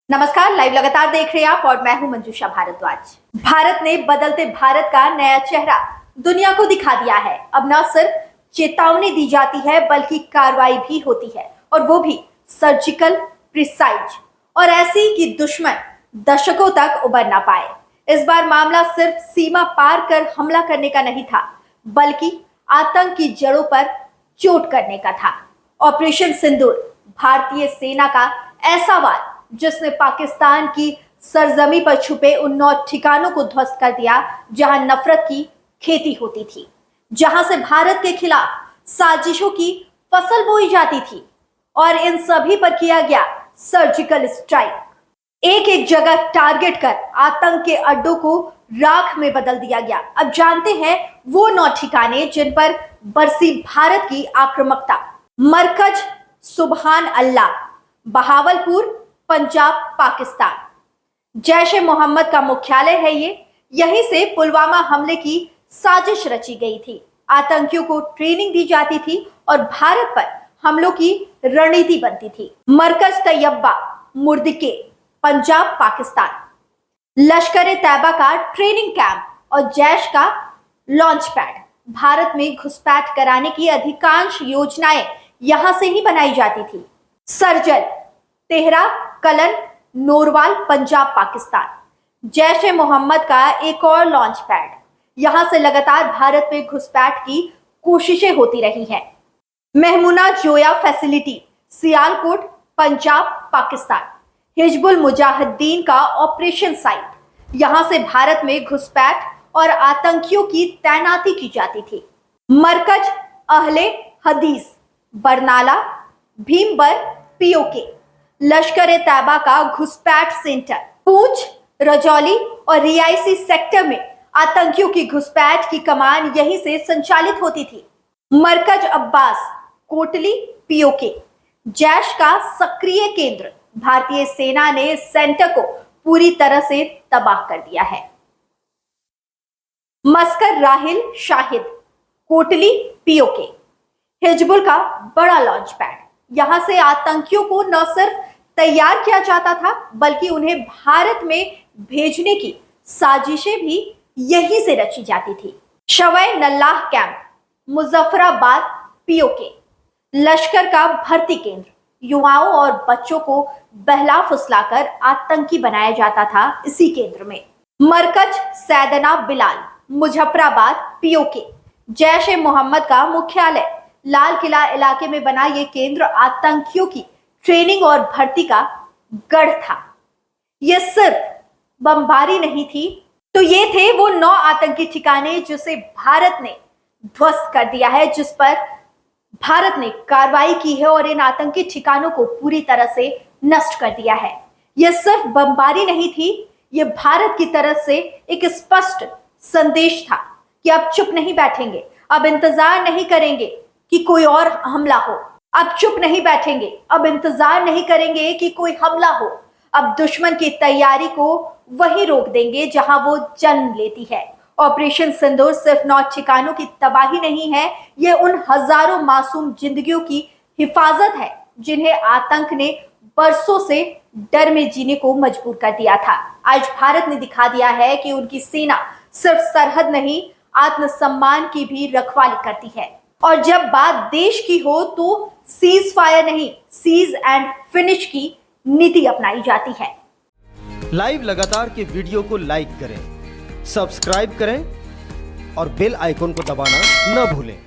नमस्कार, लाइव लगातार देख रहे हैं आप और मैं हूं मंजूषा भारद्वाज। भारत ने बदलते भारत का नया चेहरा दुनिया को दिखा दिया है। अब न सिर्फ चेतावनी दी जाती है बल्कि कार्रवाई भी होती है, और वो भी सर्जिकल, प्रिसाइज और ऐसी कि दुश्मन दशकों तक उबर ना पाए। इस बार मामला सिर्फ सीमा पार कर हमला करने का नहीं था, बल्कि आतंक की जड़ों पर चोट करने का था। ऑपरेशन सिंदूर भारतीय सेना का ऐसा वार जिसने पाकिस्तान की सरजमी पर छुपे उन 9 ठिकानों को ध्वस्त कर दिया जहां नफरत की खेती होती थी, जहां से भारत के खिलाफ साजिशों की फसल बोई जाती थी, और इन सभी पर किया गया सर्जिकल स्ट्राइक। एक एक जगह टारगेट कर आतंक के अड्डों को राख में बदल दिया गया। अब जानते हैं वो 9 ठिकाने जिन पर बरसी भारत की आक्रामकता। मरकज सुबहान अल्लाह, बहावलपुर, पंजाब, पाकिस्तान। जैश ए मोहम्मद का मुख्यालय है ये। यहीं से पुलवामा हमले की साजिश रची गई थी। आतंकियों को ट्रेनिंग दी जाती थी और भारत पर हमलों की रणनीति बनती थी। मरकज तैयबा, मुर्दिके, पंजाब, पाकिस्तान। लश्कर ए तैयबा का ट्रेनिंग कैंप और जैश का लॉन्च पैड। भारत में घुसपैठ कराने की अधिकांश योजनाएं यहां से ही बनाई जाती थी। सरजल, तेहरा, कलन, नोरवाल, पंजाब, पाकिस्तान। जैश ए मोहम्मद का एक और लॉन्च पैड। यहां से लगातार भारत में घुसपैठ की कोशिशें होती रही हैं। महमूना जोया फैसिलिटी, सियालकोट, पंजाब, पाकिस्तान। हिजबुल मुजाहिदीन का ऑपरेशन साइट। यहां से भारत में घुसपैठ और आतंकियों की तैनाती की जाती थी। मरकज अहले हदीस, बरनाला, भीमबर, पीओके। लश्कर ए तैयबा का घुसपैठ सेंटर। पूंछ, रजौली और रियासी सेक्टर में आतंकियों की घुसपैठ की कमान यहीं से संचालित होती थी। मरकज अब्बास, कोटली, पीओके। जैश का सक्रिय केंद्र। भारतीय सेना ने इस सेंटर को पूरी तरह से तबाह कर दिया है। मस्कर राहिल शाहिद, कोटली, पीओके। हिजबुल का बड़ा लॉन्च पैड। यहां से आतंकियों को न सिर्फ तैयार किया जाता था बल्कि उन्हें भारत में भेजने की साजिशें भी यहीं से रची जाती थी। शवै नल्लाह कैंप, मुजफ्फराबाद, पीओके। लश्कर का भर्ती केंद्र। युवाओं और बच्चों को बहला फुसलाकर आतंकी बनाया जाता था इसी केंद्र में। मरकज सैदना बिलाल, मुजफ्फराबाद, पीओके। जैश ए मोहम्मद का मुख्यालय। लाल किला इलाके में बना यह केंद्र आतंकियों की ट्रेनिंग और भर्ती का गढ़ था। यह सिर्फ बमबारी नहीं थी, तो ये थे वो 9 आतंकी ठिकाने जिसे भारत ने ध्वस्त कर दिया है, जिस पर भारत ने कार्रवाई की है और इन आतंकी ठिकानों को पूरी तरह से नष्ट कर दिया है। यह सिर्फ बमबारी नहीं थी, यह भारत की तरफ से एक स्पष्ट संदेश था कि अब चुप नहीं बैठेंगे, अब इंतजार नहीं करेंगे कि कोई और हमला हो, अब चुप नहीं बैठेंगे, अब इंतजार नहीं करेंगे कि कोई हमला हो, अब दुश्मन की तैयारी को वही रोक देंगे जहां वो जन्म लेती है। ऑपरेशन सिंदूर सिर्फ 9 ठिकानों की तबाही नहीं है, ये उन हजारों मासूम जिंदगियों की हिफाजत है जिन्हें आतंक ने बरसों से डर में जीने को मजबूर कर दिया था। आज भारत ने दिखा दिया है कि उनकी सेना सिर्फ सरहद नहीं, आत्मसम्मान की भी रखवाली करती है। और जब बात देश की हो तो सीज फायर नहीं, सीज एंड फिनिश की नीति अपनाई जाती है। लाइव लगातार के वीडियो को लाइक करें, सब्सक्राइब करें और बेल आइकन को दबाना न भूलें।